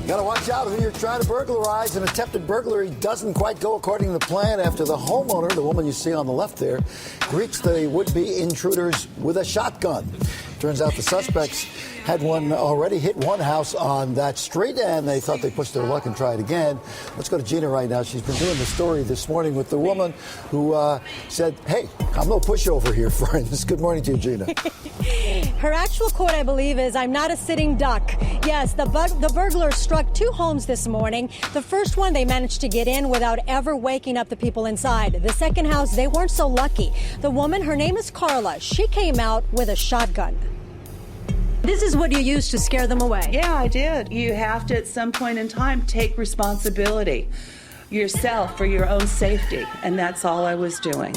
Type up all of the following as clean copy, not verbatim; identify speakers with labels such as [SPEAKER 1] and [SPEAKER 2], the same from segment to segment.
[SPEAKER 1] Got to watch out who you're trying to burglarize. An attempted burglary doesn't quite go according to plan after the homeowner, the woman you see on the left there, greets the would-be intruders with a shotgun. Turns out the suspects had already hit one house on that street, and they thought they pushed their luck and tried again. Let's go to Gina right now. She's been doing the story this morning with the woman who said, hey, I'm no pushover here, friends. Good morning to you, Gina.
[SPEAKER 2] Her actual quote, I believe, is, I'm not a sitting duck. Yes, the burglars struck two homes this morning. The first one, they managed to get in without ever waking up the people inside. The second house, they weren't so lucky. The woman, her name is Carla. She came out with a shotgun. This is what you used to scare them away.
[SPEAKER 3] Yeah, I did. You have to, at some point in time, take responsibility yourself for your own safety. And that's all I was doing.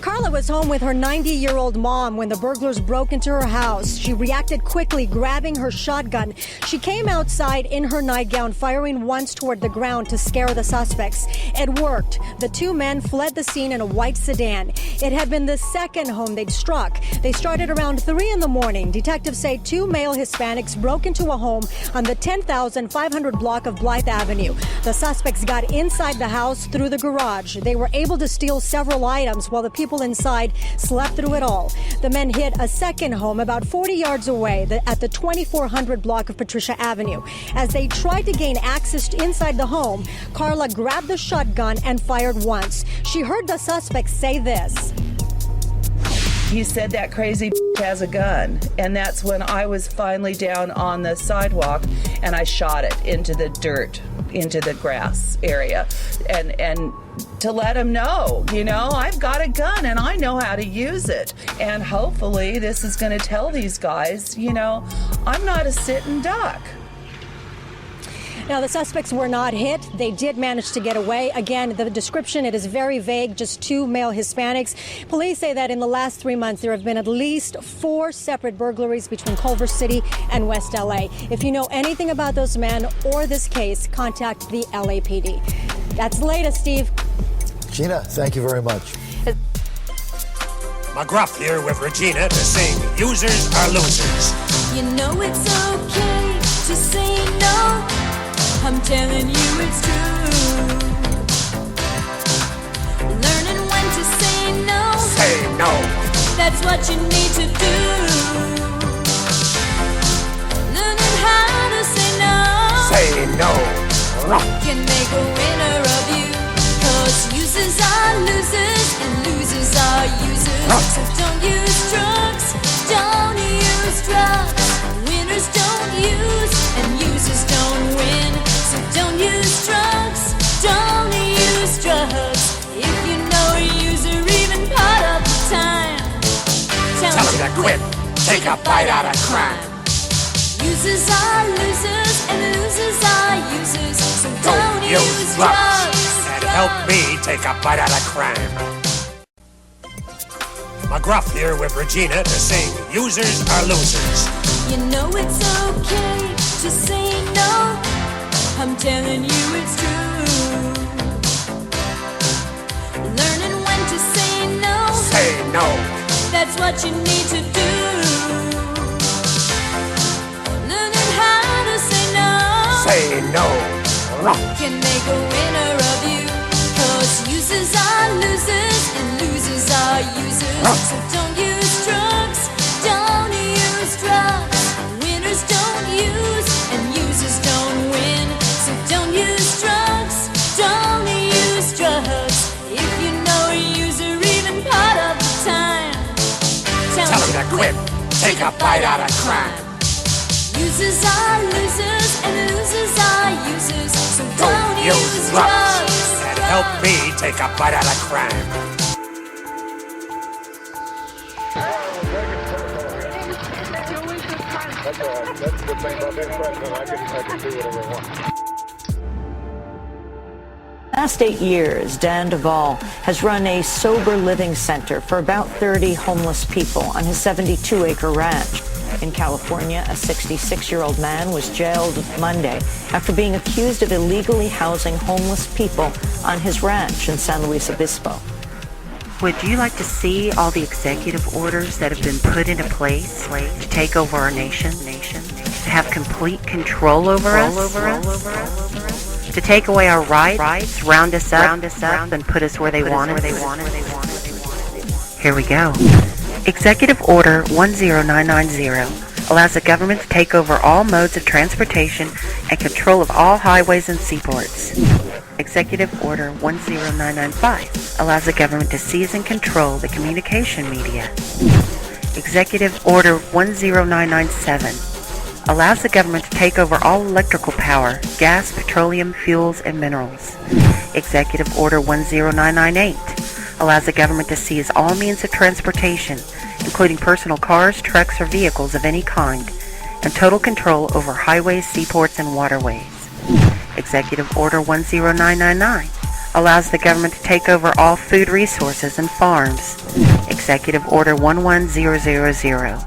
[SPEAKER 2] Carla was home with her 90-year-old mom when the burglars broke into her house. She reacted quickly, grabbing her shotgun. She came outside in her nightgown, firing once toward the ground to scare the suspects. It worked. The two men fled the scene in a white sedan. It had been the second home they'd struck. They started around 3 in the morning. Detectives say two male Hispanics broke into a home on the 10,500 block of Blythe Avenue. The suspects got inside the house through the garage. They were able to steal several items while the people inside slept through it all. The men hit a second home about 40 yards away at the 2400 block of Patricia Avenue. As they tried to gain access inside the home, Carla grabbed the shotgun and fired once. She heard the suspect say this.
[SPEAKER 3] He said that crazy has a gun. And that's when I was finally down on the sidewalk and I shot it into the dirt, into the grass area. And to let him know, I've got a gun and I know how to use it. And hopefully this is going to tell these guys, I'm not a sitting duck.
[SPEAKER 2] Now, the suspects were not hit. They did manage to get away. Again, the description, it is very vague, just two male Hispanics. Police say that in the last 3 months, there have been at least 4 separate burglaries between Culver City and West LA. If you know anything about those men or this case, contact the LAPD. That's the latest, Steve.
[SPEAKER 1] Gina, thank you very much.
[SPEAKER 4] McGruff here with Regina to sing Users Are Losers.
[SPEAKER 5] You know it's okay to say no. I'm telling you it's true. Learning when to say no.
[SPEAKER 4] Say no.
[SPEAKER 5] That's what you need to do. Learning how to say no.
[SPEAKER 4] Say no.
[SPEAKER 5] Can make a winner of you. 'Cause users are losers and losers are users. So don't use drugs. Don't use drugs. Winners don't use and users don't win. So don't use drugs, don't use drugs. If you know a user even part of the time, tell them to quit,
[SPEAKER 4] take a bite out of crime.
[SPEAKER 5] Users are losers and losers are users. So don't use drugs.
[SPEAKER 4] And help me take a bite out of crime. McGruff here with Regina to sing Users Are Losers.
[SPEAKER 5] You know it's okay to say no. I'm telling you it's true. Learning when to say no.
[SPEAKER 4] Say no.
[SPEAKER 5] That's what you need to do. Learning how to say no.
[SPEAKER 4] Say no.
[SPEAKER 5] Can make a winner of you. 'Cause users are losers and losers are users. So don't use drugs. Don't use drugs. Winners don't use and users don't win. So don't use drugs, don't use drugs. If you know a user even part of the time, tell them
[SPEAKER 4] to quit, take a bite out of crime.
[SPEAKER 5] Users are losers and losers are users. So don't use drugs.
[SPEAKER 4] And help me take a bite out of crime.
[SPEAKER 6] That's the thing about being president. I can do whatever I want.
[SPEAKER 7] Last 8 years, Dan Duvall has run a sober living center for about 30 homeless people on his 72-acre ranch. In California, a 66-year-old man was jailed Monday after being accused of illegally housing homeless people on his ranch in San Luis Obispo.
[SPEAKER 8] Would you like to see all the executive orders that have been put into place to take over our nation, to have complete control over us, to take away our rights, round us up, and put us where they want us? Here we go. Executive Order 10990 allows the government to take over all modes of transportation and control of all highways and seaports. Executive Order 10995 allows the government to seize and control the communication media. Executive Order 10997 allows the government to take over all electrical power, gas, petroleum, fuels, and minerals. Executive Order 10998 allows the government to seize all means of transportation, including personal cars, trucks, or vehicles of any kind, and total control over highways, seaports, and waterways. Executive Order 10999 allows the government to take over all food resources and farms. Executive Order 11000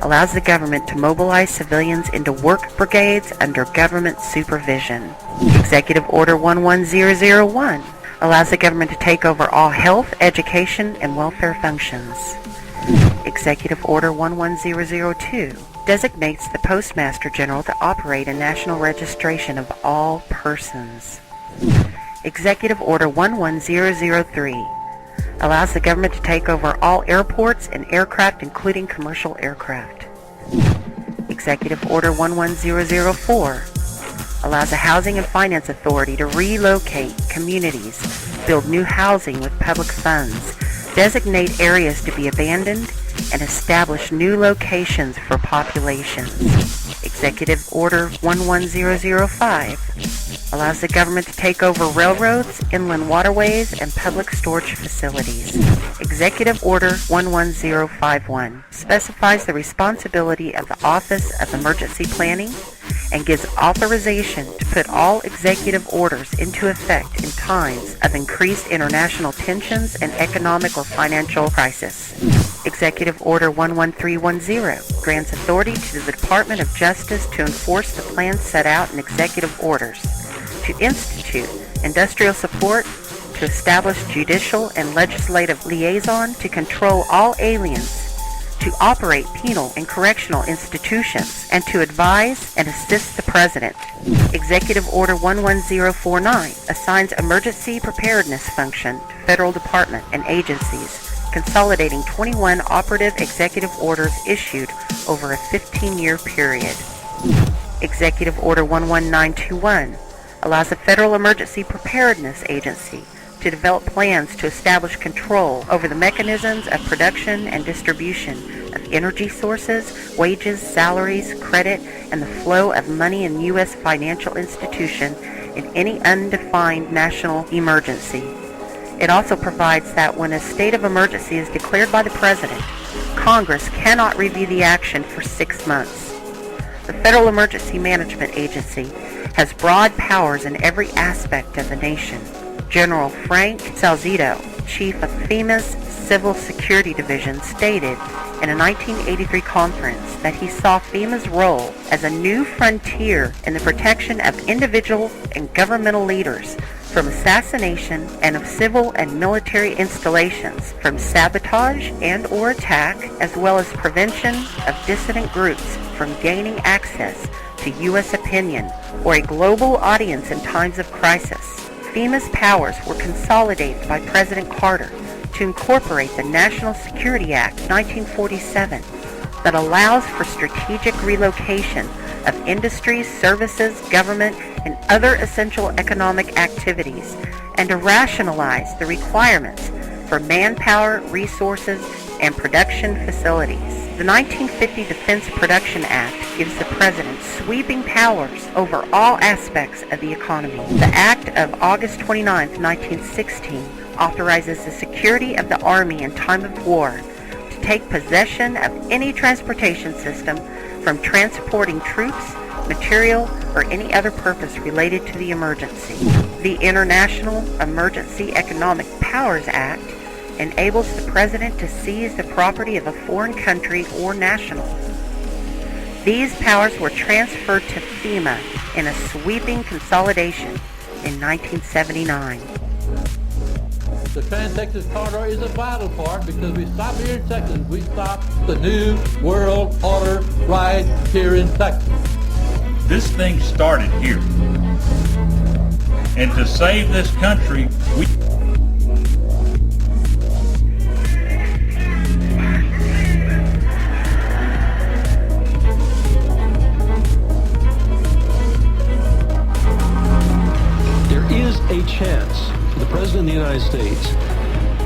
[SPEAKER 8] allows the government to mobilize civilians into work brigades under government supervision. Executive Order 11001 allows the government to take over all health, education, and welfare functions. Executive Order 11002 designates the Postmaster General to operate a national registration of all persons. Executive Order 11003 allows the government to take over all airports and aircraft, including commercial aircraft. Executive Order 11004 allows the Housing and Finance Authority to relocate communities, build new housing with public funds, designate areas to be abandoned, and establish new locations for populations. Executive Order 11005 allows the government to take over railroads, inland waterways, and public storage facilities. Executive Order 11051 specifies the responsibility of the Office of Emergency Planning and gives authorization to put all executive orders into effect in times of increased international tensions and economic or financial crisis. Executive Order 11310 grants authority to the Department of Justice to enforce the plans set out in executive orders, to institute industrial support, to establish judicial and legislative liaison to control all aliens, to operate penal and correctional institutions, and to advise and assist the President. Executive Order 11049 assigns emergency preparedness function to federal department and agencies, consolidating 21 operative executive orders issued over a 15-year period. Executive Order 11921 allows the Federal Emergency Preparedness Agency to develop plans to establish control over the mechanisms of production and distribution of energy sources, wages, salaries, credit, and the flow of money in U.S. financial institution in any undefined national emergency. It also provides that when a state of emergency is declared by the President, Congress cannot review the action for 6 months. The Federal Emergency Management Agency has broad powers in every aspect of the nation. General Frank Salzito, chief of FEMA's Civil Security Division, stated in a 1983 conference that he saw FEMA's role as a new frontier in the protection of individual and governmental leaders from assassination and of civil and military installations, from sabotage and or attack, as well as prevention of dissident groups from gaining access to U.S. opinion or a global audience in times of crisis. FEMA's powers were consolidated by President Carter to incorporate the National Security Act 1947 that allows for strategic relocation of industries, services, government, and other essential economic activities, and to rationalize the requirements for manpower, resources, and production facilities. The 1950 Defense Production Act gives the President sweeping powers over all aspects of the economy. The Act of August 29, 1916 authorizes the security of the Army in time of war to take possession of any transportation system from transporting troops, material, or any other purpose related to the emergency. The International Emergency Economic Powers Act enables the President to seize the property of a foreign country or national. These powers were transferred to FEMA in a sweeping consolidation in 1979.
[SPEAKER 9] The Trans-Texas Corridor is a vital part because we stop here in Texas. We stop the New World Order right here in Texas.
[SPEAKER 10] This thing started here. And to save this country, we...
[SPEAKER 11] There is a chance for the President of the United States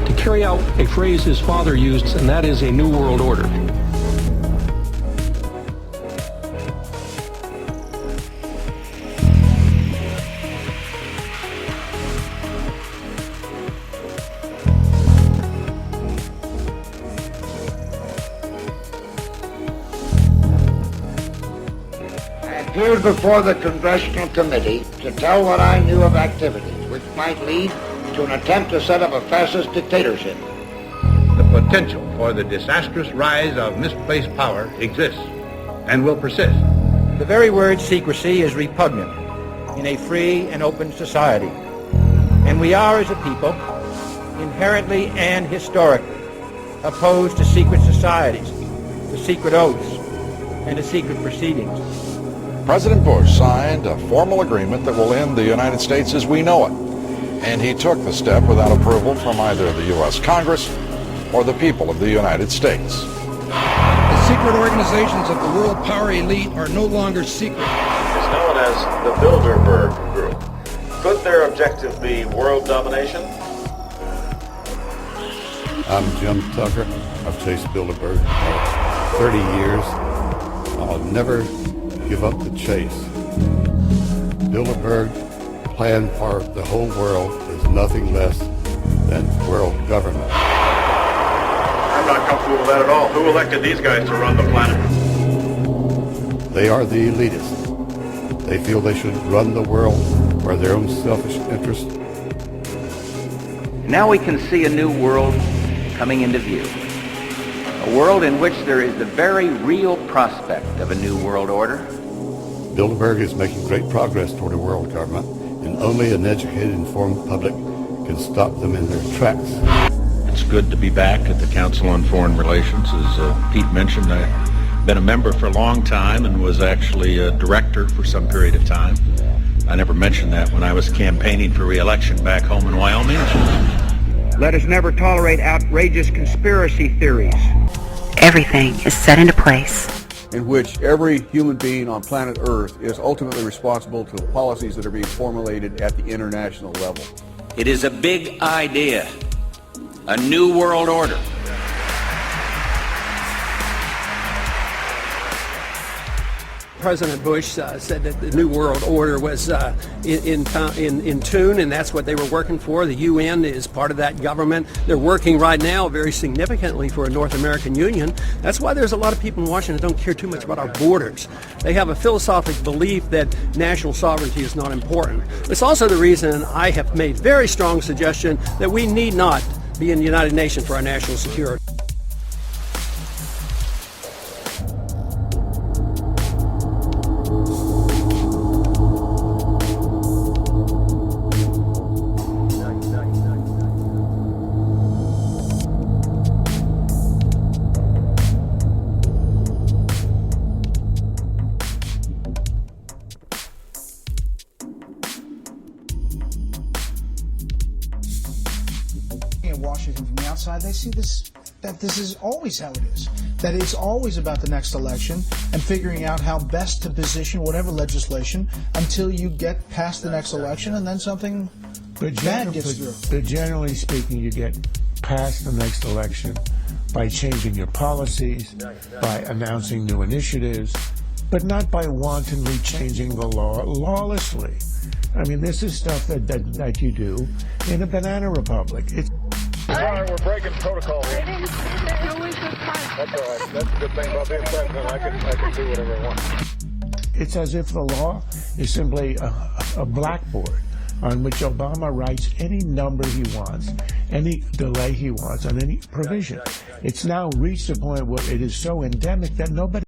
[SPEAKER 11] to carry out a phrase his father used, and that is a New World Order.
[SPEAKER 12] I appeared before the Congressional Committee to tell what I knew of activities which might lead to an attempt to set up a fascist dictatorship.
[SPEAKER 13] The potential for the disastrous rise of misplaced power exists and will persist.
[SPEAKER 14] The very word secrecy is repugnant in a free and open society. And we are, as a people, inherently and historically opposed to secret societies, to secret oaths, and to secret proceedings.
[SPEAKER 15] President Bush signed a formal agreement that will end the United States as we know it. And he took the step without approval from either the U.S. Congress or the people of the United States.
[SPEAKER 16] The secret organizations of the world power elite are no longer secret.
[SPEAKER 17] It's known as the Bilderberg Group. Could their objective be world domination?
[SPEAKER 18] I'm Jim Tucker. I've chased Bilderberg for 30 years. I'll never give up the chase. Bilderberg plan for the whole world is nothing less than world government.
[SPEAKER 17] I'm not comfortable with that at all. Who elected these guys to run the planet?
[SPEAKER 18] They are the elitists. They feel they should run the world for their own selfish interest.
[SPEAKER 19] Now we can see a new world coming into view. A world in which there is the very real prospect of a new world order.
[SPEAKER 18] Bilderberg is making great progress toward a world government, and only an educated, informed public can stop them in their tracks.
[SPEAKER 10] It's good to be back at the Council on Foreign Relations. As Pete mentioned, I've been a member for a long time and was actually a director for some period of time. I never mentioned that when I was campaigning for re-election back home in Wyoming.
[SPEAKER 14] Let us never tolerate outrageous conspiracy theories.
[SPEAKER 8] Everything is set into place.
[SPEAKER 20] In which every human being on planet Earth is ultimately responsible to the policies that are being formulated at the international level.
[SPEAKER 19] It is a big idea. A new world order.
[SPEAKER 11] President Bush said that the New World Order was in tune, and that's what they were working for. The UN is part of that government. They're working right now very significantly for a North American Union. That's why there's a lot of people in Washington that don't care too much about our borders. They have a philosophical belief that national sovereignty is not important. It's also the reason I have made very strong suggestion that we need not be in the United Nations for our national security.
[SPEAKER 21] Washington from the outside, they see that this is always how it is. That it's always about the next election and figuring out how best to position whatever legislation until you get past the next election and then something bad gets through.
[SPEAKER 22] But generally speaking, you get past the next election by changing your policies, by announcing new initiatives, but not by wantonly changing the law lawlessly. I mean, this is stuff that you do in a banana republic.
[SPEAKER 6] Sorry, we're breaking protocol here. That's all right. That's a good thing about being president. I can do whatever I want.
[SPEAKER 22] It's as if the law is simply a blackboard on which Obama writes any number he wants, any delay he wants on any provision. It's now reached a point where it is so endemic that nobody